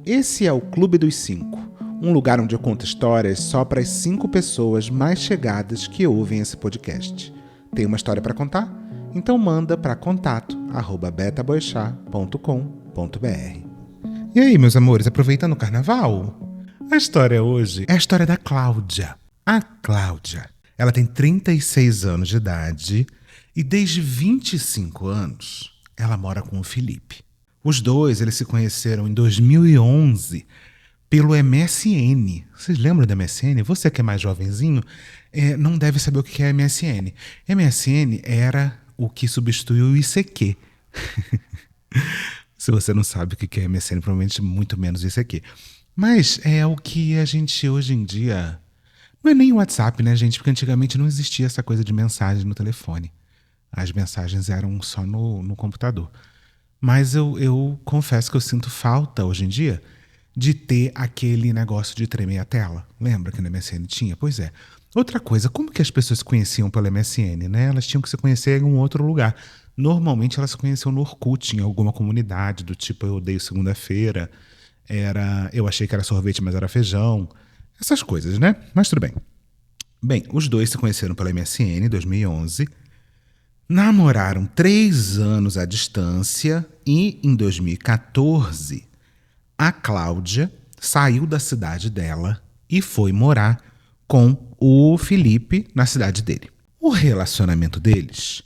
Esse é o Clube dos 5, um lugar onde eu conto histórias só para as 5 pessoas mais chegadas que ouvem esse podcast. Tem uma história para contar? Então manda para contato@betaboixá.com.br. E aí, meus amores, aproveitando o carnaval? A história hoje é a história da Cláudia. A Cláudia, ela tem 36 anos de idade e desde 25 anos ela mora com o Felipe. Os dois, eles se conheceram em 2011 pelo MSN. Vocês lembram do MSN? Você que é mais jovenzinho, não deve saber o que é MSN. MSN era o que substituiu o ICQ. Se você não sabe o que é MSN, provavelmente muito menos o ICQ. Mas é o que a gente hoje em dia... Não é nem o WhatsApp, né, gente? Porque antigamente não existia essa coisa de mensagem no telefone. As mensagens eram só no computador. Mas eu confesso que eu sinto falta, hoje em dia, de ter aquele negócio de tremer a tela. Lembra que no MSN tinha? Pois é. Outra coisa, como que as pessoas se conheciam pelo MSN, né? Elas tinham que se conhecer em um outro lugar. Normalmente elas se conheciam no Orkut, em alguma comunidade, do tipo eu odeio segunda-feira, eu achei que era sorvete, mas era feijão. Essas coisas, né? Mas tudo bem. Bem, os dois se conheceram pelo MSN em 2011, namoraram 3 anos à distância e, em 2014, a Cláudia saiu da cidade dela e foi morar com o Felipe na cidade dele. O relacionamento deles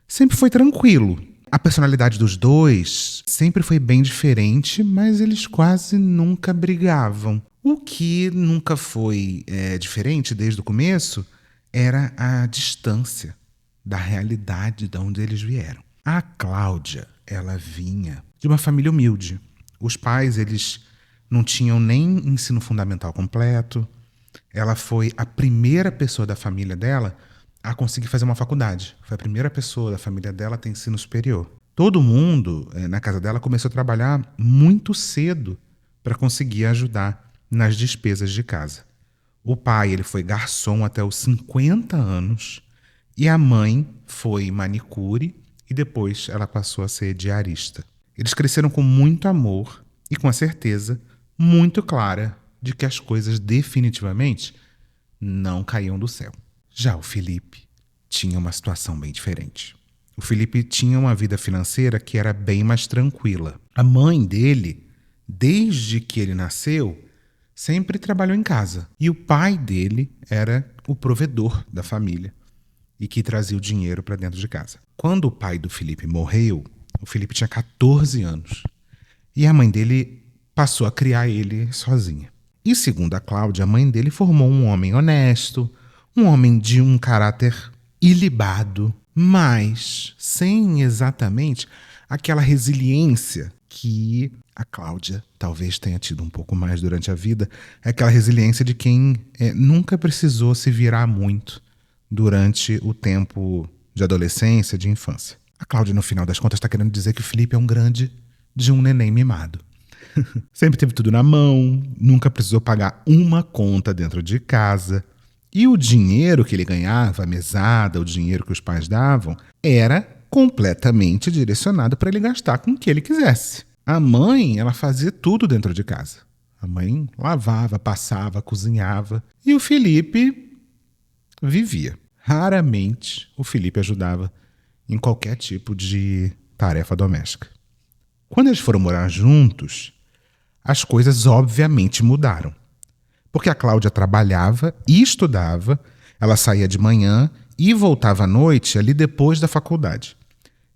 sempre foi tranquilo. A personalidade dos dois sempre foi bem diferente, mas eles quase nunca brigavam. O que nunca foi diferente desde o começo era a distância da realidade de onde eles vieram. A Cláudia, ela vinha de uma família humilde. Os pais, eles não tinham nem ensino fundamental completo. Ela foi a primeira pessoa da família dela a conseguir fazer uma faculdade. Foi a primeira pessoa da família dela a ter ensino superior. Todo mundo na casa dela começou a trabalhar muito cedo para conseguir ajudar nas despesas de casa. O pai, ele foi garçom até os 50 anos e a mãe foi manicure e depois ela passou a ser diarista. Eles cresceram com muito amor e com a certeza muito clara de que as coisas definitivamente não caíam do céu. Já o Felipe tinha uma situação bem diferente. O Felipe tinha uma vida financeira que era bem mais tranquila. A mãe dele, desde que ele nasceu, sempre trabalhou em casa. E o pai dele era o provedor da família e que trazia o dinheiro para dentro de casa. Quando o pai do Felipe morreu, o Felipe tinha 14 anos. E a mãe dele passou a criar ele sozinha. E segundo a Cláudia, a mãe dele formou um homem honesto, um homem de um caráter ilibado, mas sem exatamente aquela resiliência que a Cláudia talvez tenha tido um pouco mais durante a vida, é aquela resiliência de quem nunca precisou se virar muito durante o tempo de adolescência, de infância. A Cláudia, no final das contas, está querendo dizer que o Felipe é um grande de um neném mimado. Sempre teve tudo na mão, nunca precisou pagar uma conta dentro de casa. E o dinheiro que ele ganhava, a mesada, o dinheiro que os pais davam, era completamente direcionado para ele gastar com o que ele quisesse. A mãe, ela fazia tudo dentro de casa. A mãe lavava, passava, cozinhava. E o Felipe vivia. Raramente o Felipe ajudava em qualquer tipo de tarefa doméstica. Quando eles foram morar juntos, as coisas obviamente mudaram. Porque a Cláudia trabalhava e estudava, ela saía de manhã e voltava à noite ali depois da faculdade.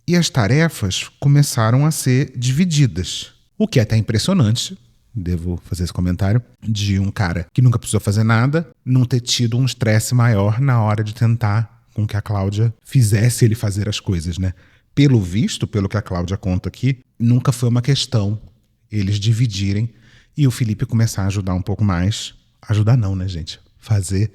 E as tarefas começaram a ser divididas. O que é até impressionante, devo fazer esse comentário, de um cara que nunca precisou fazer nada, não ter tido um estresse maior na hora de tentar com que a Cláudia fizesse ele fazer as coisas, né? Pelo visto, pelo que a Cláudia conta aqui, nunca foi uma questão eles dividirem e o Felipe começar a ajudar um pouco mais. Ajudar não, né, gente? Fazer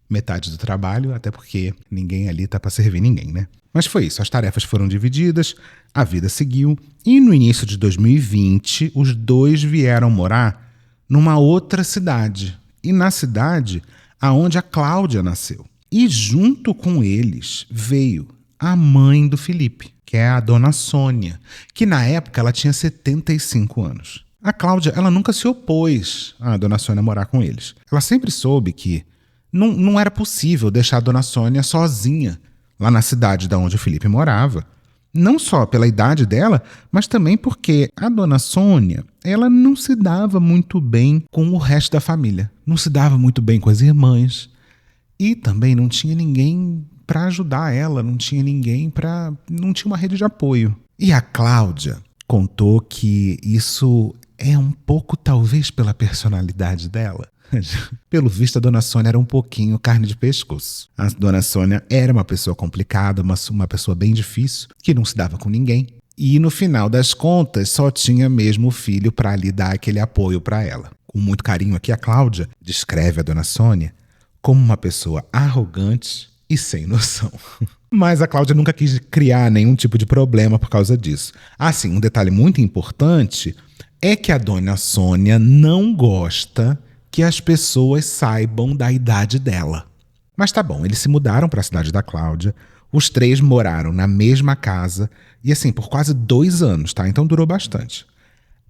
metade do trabalho, até porque ninguém ali tá para servir ninguém, né? Mas foi isso, as tarefas foram divididas, a vida seguiu e no início de 2020 os dois vieram morar numa outra cidade. E na cidade aonde a Cláudia nasceu. E junto com eles veio a mãe do Felipe, que é a dona Sônia, que na época ela tinha 75 anos. A Cláudia, ela nunca se opôs a dona Sônia morar com eles. Ela sempre soube que não era possível deixar a dona Sônia sozinha lá na cidade da onde o Felipe morava. Não só pela idade dela, mas também porque a dona Sônia, ela não se dava muito bem com o resto da família. Não se dava muito bem com as irmãs. E também não tinha ninguém para ajudar ela, não tinha não tinha uma rede de apoio. E a Cláudia contou que isso é um pouco, talvez, pela personalidade dela. Pelo visto, a dona Sônia era um pouquinho carne de pescoço. A dona Sônia era uma pessoa complicada, uma pessoa bem difícil, que não se dava com ninguém. E no final das contas, só tinha mesmo o filho para lhe dar aquele apoio para ela. Com muito carinho aqui, a Cláudia descreve a dona Sônia como uma pessoa arrogante e sem noção. Mas a Cláudia nunca quis criar nenhum tipo de problema por causa disso. Assim, um detalhe muito importante é que a dona Sônia não gosta que as pessoas saibam da idade dela. Mas tá bom, eles se mudaram para a cidade da Cláudia, os 3 moraram na mesma casa, e assim, por quase 2 anos, tá? Então durou bastante.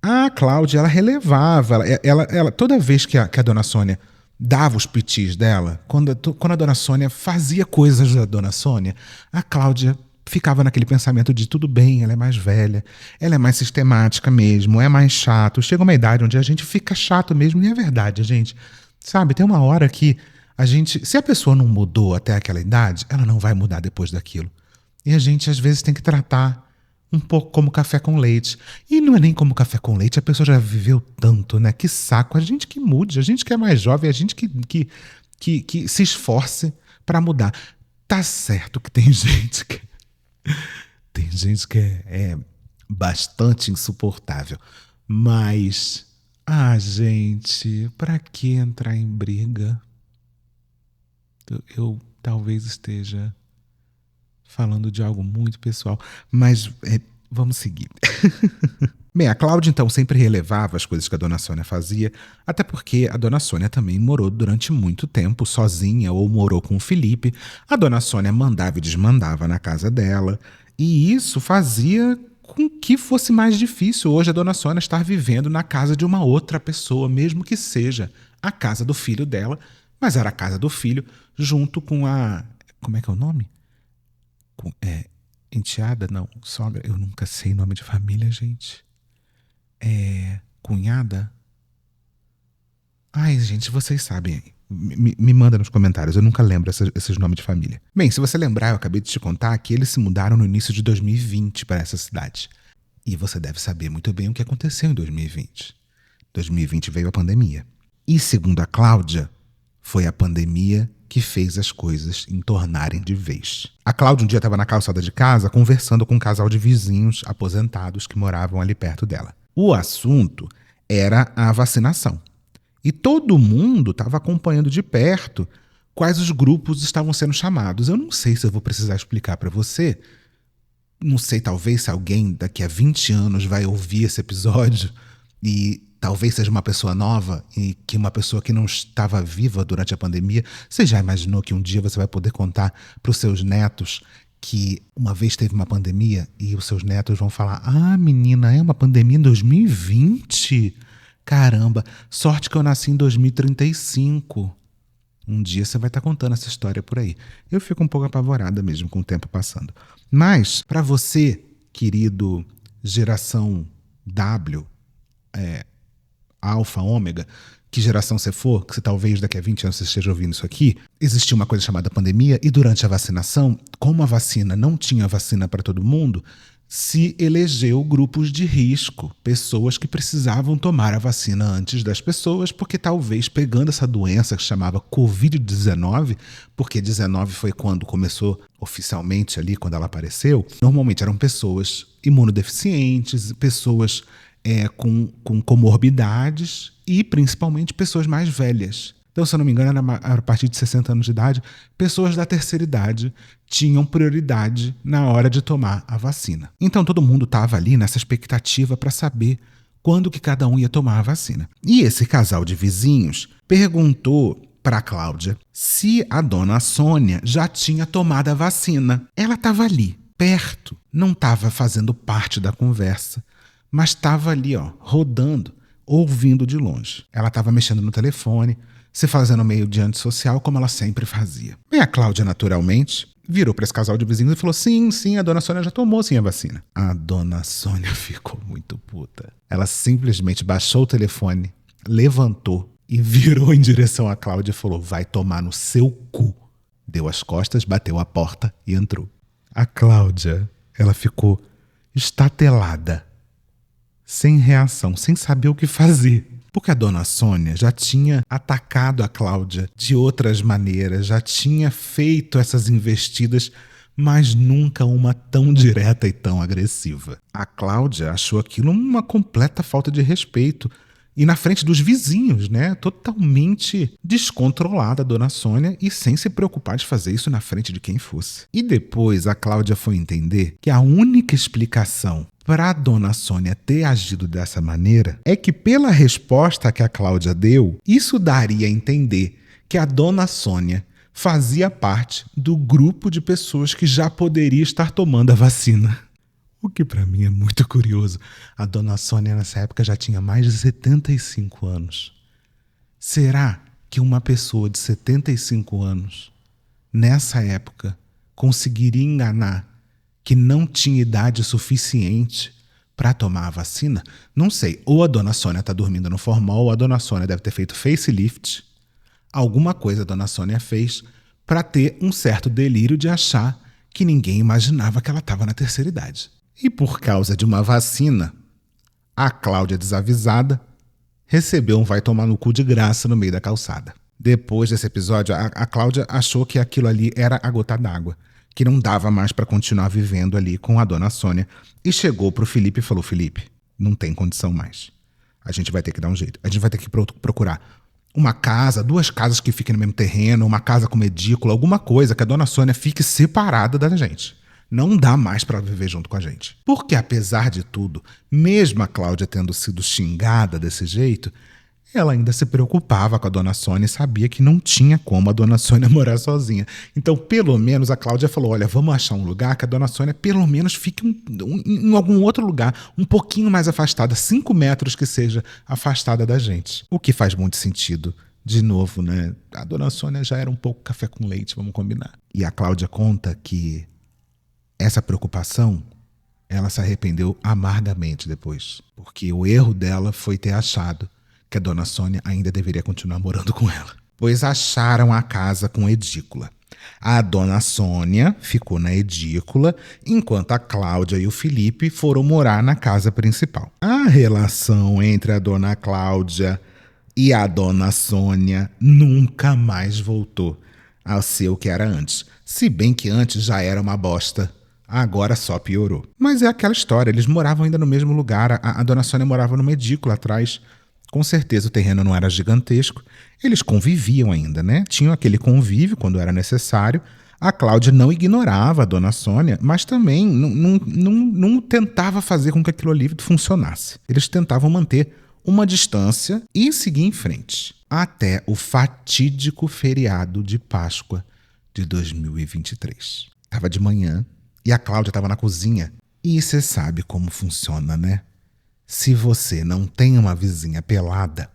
A Cláudia, ela relevava, ela toda vez que a dona Sônia dava os pitis dela, quando a dona Sônia fazia coisas da dona Sônia, a Cláudia ficava naquele pensamento de tudo bem, ela é mais velha, ela é mais sistemática mesmo, é mais chato. Chega uma idade onde a gente fica chato mesmo, e é verdade, gente. Sabe, tem uma hora que a gente... Se a pessoa não mudou até aquela idade, ela não vai mudar depois daquilo. E a gente, às vezes, tem que tratar um pouco como café com leite. E não é nem como café com leite, a pessoa já viveu tanto, né? Que saco. A gente que mude, a gente que é mais jovem, a gente que se esforce para mudar. Tá certo que tem gente que... Tem gente que é bastante insuportável. Mas, gente, pra que entrar em briga? Eu talvez esteja falando de algo muito pessoal, mas vamos seguir. Bem, a Cláudia então sempre relevava as coisas que a dona Sônia fazia, até porque a dona Sônia também morou durante muito tempo sozinha ou morou com o Felipe. A dona Sônia mandava e desmandava na casa dela, e isso fazia com que fosse mais difícil hoje a dona Sônia estar vivendo na casa de uma outra pessoa, mesmo que seja a casa do filho dela, mas era a casa do filho junto com a... Como é que é o nome? Enteada? Não, sogra. Eu nunca sei nome de família, gente. Cunhada? Ai, gente, vocês sabem aí. Me manda nos comentários, eu nunca lembro esses nomes de família. Bem, se você lembrar, eu acabei de te contar que eles se mudaram no início de 2020 para essa cidade. E você deve saber muito bem o que aconteceu em 2020. 2020 veio a pandemia. E segundo a Cláudia, foi a pandemia que fez as coisas entornarem de vez. A Cláudia um dia estava na calçada de casa conversando com um casal de vizinhos aposentados que moravam ali perto dela. O assunto era a vacinação. E todo mundo estava acompanhando de perto quais os grupos estavam sendo chamados. Eu não sei se eu vou precisar explicar para você. Não sei, talvez se alguém daqui a 20 anos vai ouvir esse episódio e talvez seja uma pessoa nova e que uma pessoa que não estava viva durante a pandemia. Você já imaginou que um dia você vai poder contar para os seus netos que uma vez teve uma pandemia e os seus netos vão falar: ah, menina, é uma pandemia em 2020? Caramba, sorte que eu nasci em 2035. Um dia você vai estar contando essa história por aí. Eu fico um pouco apavorada mesmo com o tempo passando. Mas, para você, querido geração W, alfa, ômega, que geração você for, que você talvez daqui a 20 anos você esteja ouvindo isso aqui, existia uma coisa chamada pandemia e durante a vacinação, como a vacina não tinha vacina para todo mundo, se elegeu grupos de risco, pessoas que precisavam tomar a vacina antes das pessoas, porque talvez pegando essa doença que se chamava Covid-19, porque 19 foi quando começou oficialmente ali, quando ela apareceu, normalmente eram pessoas imunodeficientes, pessoas com comorbidades e principalmente pessoas mais velhas. Então, se eu não me engano, era a partir de 60 anos de idade, pessoas da terceira idade tinham prioridade na hora de tomar a vacina. Então, todo mundo estava ali nessa expectativa para saber quando que cada um ia tomar a vacina. E esse casal de vizinhos perguntou para a Cláudia se a dona Sônia já tinha tomado a vacina. Ela estava ali, perto, não estava fazendo parte da conversa, mas estava ali, rodando. ouvindo de longe. Ela estava mexendo no telefone, se fazendo meio de antissocial, como ela sempre fazia. E a Cláudia, naturalmente, virou para esse casal de vizinhos e falou: sim, a dona Sônia já tomou sim a vacina. A dona Sônia ficou muito puta. Ela simplesmente baixou o telefone, levantou e virou em direção à Cláudia e falou: vai tomar no seu cu. Deu as costas, bateu a porta e entrou. A Cláudia, ela ficou estatelada, sem reação, sem saber o que fazer. Porque a dona Sônia já tinha atacado a Cláudia de outras maneiras, já tinha feito essas investidas, mas nunca uma tão direta e tão agressiva. A Cláudia achou aquilo uma completa falta de respeito. E na frente dos vizinhos, né? Totalmente descontrolada a dona Sônia e sem se preocupar de fazer isso na frente de quem fosse. E depois a Cláudia foi entender que a única explicação para a dona Sônia ter agido dessa maneira é que, pela resposta que a Cláudia deu, isso daria a entender que a dona Sônia fazia parte do grupo de pessoas que já poderia estar tomando a vacina. O que para mim é muito curioso. A dona Sônia nessa época já tinha mais de 75 anos. Será que uma pessoa de 75 anos, nessa época, conseguiria enganar que não tinha idade suficiente para tomar a vacina? Não sei. Ou a dona Sônia está dormindo no formal, ou a dona Sônia deve ter feito facelift. Alguma coisa a dona Sônia fez para ter um certo delírio de achar que ninguém imaginava que ela estava na terceira idade. E por causa de uma vacina, a Cláudia, desavisada, recebeu um vai tomar no cu de graça no meio da calçada. Depois desse episódio, a Cláudia achou que aquilo ali era a gota d'água, que não dava mais para continuar vivendo ali com a dona Sônia, e chegou pro Felipe e falou: Felipe, não tem condição mais. A gente vai ter que dar um jeito. A gente vai ter que procurar uma casa, 2 casas que fiquem no mesmo terreno, uma casa com edícula, alguma coisa que a dona Sônia fique separada da gente. Não dá mais para viver junto com a gente. Porque, apesar de tudo, mesmo a Cláudia tendo sido xingada desse jeito, ela ainda se preocupava com a dona Sônia e sabia que não tinha como a dona Sônia morar sozinha. Então, pelo menos, a Cláudia falou: olha, vamos achar um lugar que a dona Sônia pelo menos fique em algum outro lugar, um pouquinho mais afastada, 5 metros que seja afastada da gente. O que faz muito sentido. De novo, né? A dona Sônia já era um pouco café com leite, vamos combinar. E a Cláudia conta que essa preocupação, ela se arrependeu amargamente depois. Porque o erro dela foi ter achado que a dona Sônia ainda deveria continuar morando com ela. Pois acharam a casa com edícula. A dona Sônia ficou na edícula, enquanto a Cláudia e o Felipe foram morar na casa principal. A relação entre a dona Cláudia e a dona Sônia nunca mais voltou ao ser o que era antes. Se bem que antes já era uma bosta. Agora só piorou. Mas é aquela história, eles moravam ainda no mesmo lugar, a dona Sônia morava numa edícula atrás. Com certeza o terreno não era gigantesco, eles conviviam ainda, né? Tinham aquele convívio quando era necessário. A Cláudia não ignorava a dona Sônia, mas também não tentava fazer com que aquilo ali funcionasse. Eles tentavam manter uma distância e seguir em frente. Até o fatídico feriado de Páscoa de 2023. Estava de manhã, e a Cláudia estava na cozinha. E você sabe como funciona, né? Se você não tem uma vizinha pelada,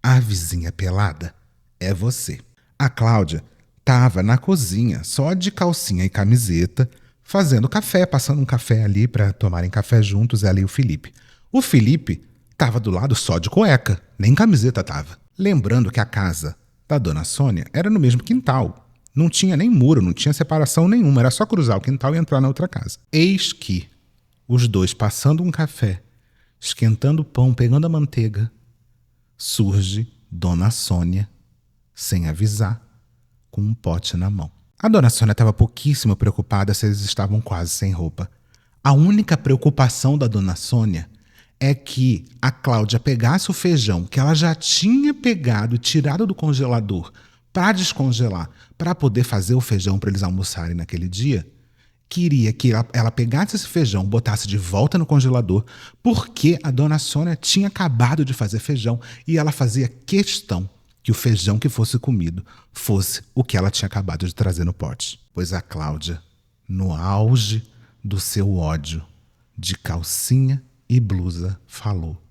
a vizinha pelada é você. A Cláudia estava na cozinha, só de calcinha e camiseta, fazendo café, passando um café ali para tomarem café juntos, ela e o Felipe. O Felipe estava do lado só de cueca, nem camiseta estava. Lembrando que a casa da dona Sônia era no mesmo quintal. Não tinha nem muro, não tinha separação nenhuma, era só cruzar o quintal e entrar na outra casa. Eis que os dois passando um café, esquentando o pão, pegando a manteiga, surge dona Sônia, sem avisar, com um pote na mão. A dona Sônia estava pouquíssimo preocupada se eles estavam quase sem roupa. A única preocupação da dona Sônia é que a Cláudia pegasse o feijão que ela já tinha pegado e tirado do congelador para descongelar, para poder fazer o feijão para eles almoçarem naquele dia. Queria que ela pegasse esse feijão, botasse de volta no congelador, porque a dona Sônia tinha acabado de fazer feijão e ela fazia questão que o feijão que fosse comido fosse o que ela tinha acabado de trazer no pote. Pois a Cláudia, no auge do seu ódio, de calcinha e blusa, falou: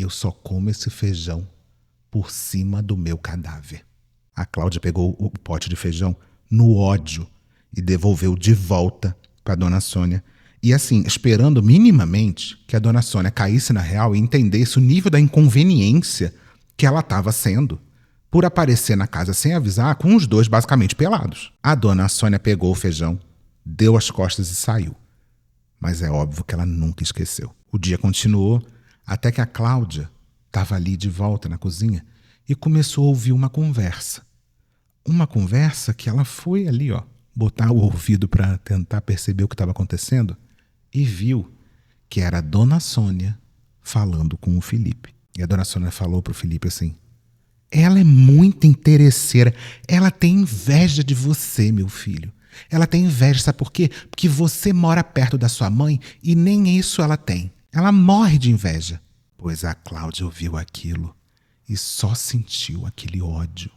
eu só como esse feijão por cima do meu cadáver. A Cláudia pegou o pote de feijão no ódio e devolveu de volta para a dona Sônia. E assim, esperando minimamente que a dona Sônia caísse na real e entendesse o nível da inconveniência que ela estava sendo por aparecer na casa sem avisar, com os dois basicamente pelados. A dona Sônia pegou o feijão, deu as costas e saiu. Mas é óbvio que ela nunca esqueceu. O dia continuou até que a Cláudia estava ali de volta na cozinha e começou a ouvir uma conversa. Uma conversa que ela foi ali, botar o ouvido para tentar perceber o que estava acontecendo e viu que era a dona Sônia falando com o Felipe. E a dona Sônia falou para o Felipe assim: ela é muito interesseira, ela tem inveja de você, meu filho. Ela tem inveja, sabe por quê? Porque você mora perto da sua mãe e nem isso ela tem. Ela morre de inveja. Pois a Cláudia ouviu aquilo e só sentiu aquele ódio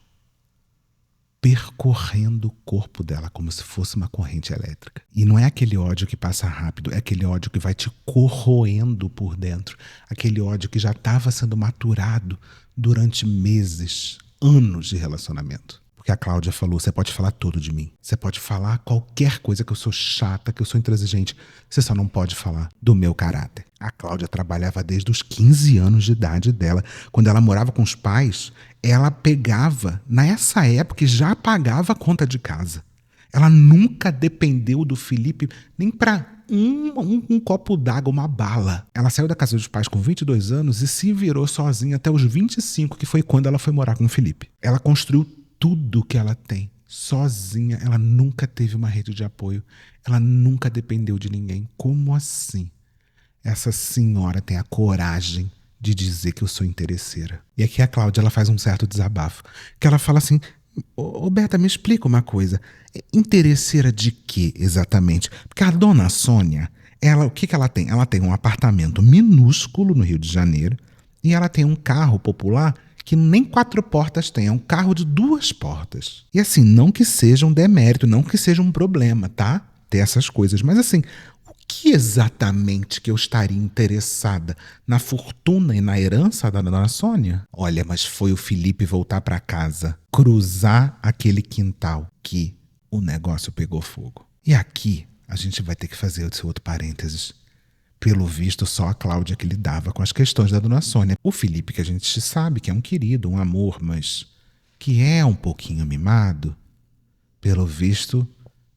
percorrendo o corpo dela como se fosse uma corrente elétrica. E não é aquele ódio que passa rápido, é aquele ódio que vai te corroendo por dentro. Aquele ódio que já estava sendo maturado durante meses, anos de relacionamento. Porque a Cláudia falou: você pode falar tudo de mim. Você pode falar qualquer coisa, que eu sou chata, que eu sou intransigente. Você só não pode falar do meu caráter. A Cláudia trabalhava desde os 15 anos de idade dela. Quando ela morava com os pais, ela pegava, nessa época, e já pagava a conta de casa. Ela nunca dependeu do Felipe nem para um copo d'água, uma bala. Ela saiu da casa dos pais com 22 anos e se virou sozinha até os 25, que foi quando ela foi morar com o Felipe. Ela construiu tudo que ela tem sozinha. Ela nunca teve uma rede de apoio. Ela nunca dependeu de ninguém. Como assim essa senhora tem a coragem de dizer que eu sou interesseira? E aqui a Cláudia, ela faz um certo desabafo. Que ela fala assim: ô Berta, me explica uma coisa. Interesseira de quê exatamente? Porque a dona Sônia, o que ela tem? Ela tem um apartamento minúsculo no Rio de Janeiro e ela tem um carro popular que nem 4 portas tem, é um carro de 2 portas. E assim, não que seja um demérito, não que seja um problema, tá? Ter essas coisas, mas assim, o que exatamente que eu estaria interessada na fortuna e na herança da dona Sônia? Olha, mas foi o Felipe voltar para casa, cruzar aquele quintal, que o negócio pegou fogo. E aqui a gente vai ter que fazer esse outro parênteses. Pelo visto, só a Cláudia que lidava com as questões da dona Sônia. O Felipe, que a gente sabe que é um querido, um amor, mas que é um pouquinho mimado, pelo visto,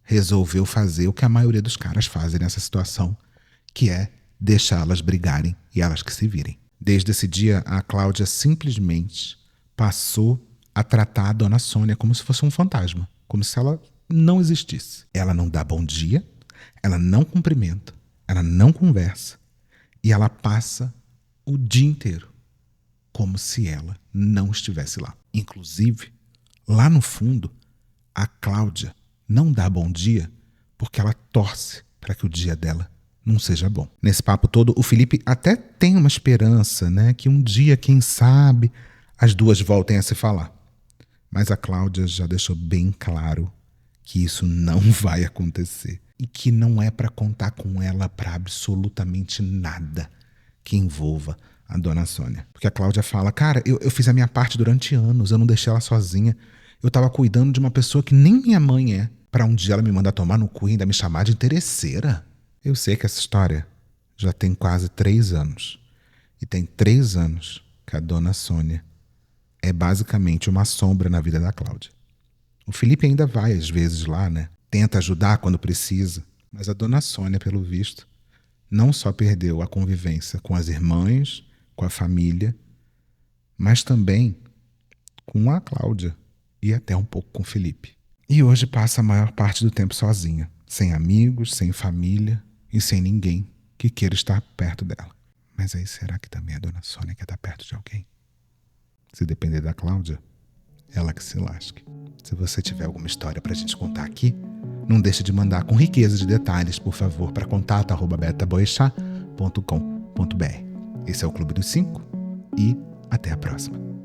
resolveu fazer o que a maioria dos caras fazem nessa situação, que é deixá-las brigarem e elas que se virem. Desde esse dia, a Cláudia simplesmente passou a tratar a dona Sônia como se fosse um fantasma, como se ela não existisse. Ela não dá bom dia, ela não cumprimenta, ela não conversa e ela passa o dia inteiro como se ela não estivesse lá. Inclusive, lá no fundo, a Cláudia não dá bom dia porque ela torce para que o dia dela não seja bom. Nesse papo todo, o Felipe até tem uma esperança, né, que um dia, quem sabe, as duas voltem a se falar. Mas a Cláudia já deixou bem claro que isso não vai acontecer. E que não é para contar com ela para absolutamente nada que envolva a dona Sônia. Porque a Cláudia fala: cara, eu fiz a minha parte durante anos, eu não deixei ela sozinha. Eu tava cuidando de uma pessoa que nem minha mãe é. Para um dia ela me mandar tomar no cu e ainda me chamar de interesseira. Eu sei que essa história já tem quase 3 anos. E tem 3 anos que a dona Sônia é basicamente uma sombra na vida da Cláudia. O Felipe ainda vai às vezes lá, né? Tenta ajudar quando precisa, mas a dona Sônia, pelo visto, não só perdeu a convivência com as irmãs, com a família, mas também com a Cláudia e até um pouco com o Felipe. E hoje passa a maior parte do tempo sozinha, sem amigos, sem família e sem ninguém que queira estar perto dela. Mas aí será que também a dona Sônia quer estar perto de alguém? Se depender da Cláudia, ela que se lasque. Se você tiver alguma história pra gente contar aqui, não deixe de mandar com riqueza de detalhes, por favor, para contato@betaboechat.com.br. Esse é o Clube dos 5 e até a próxima.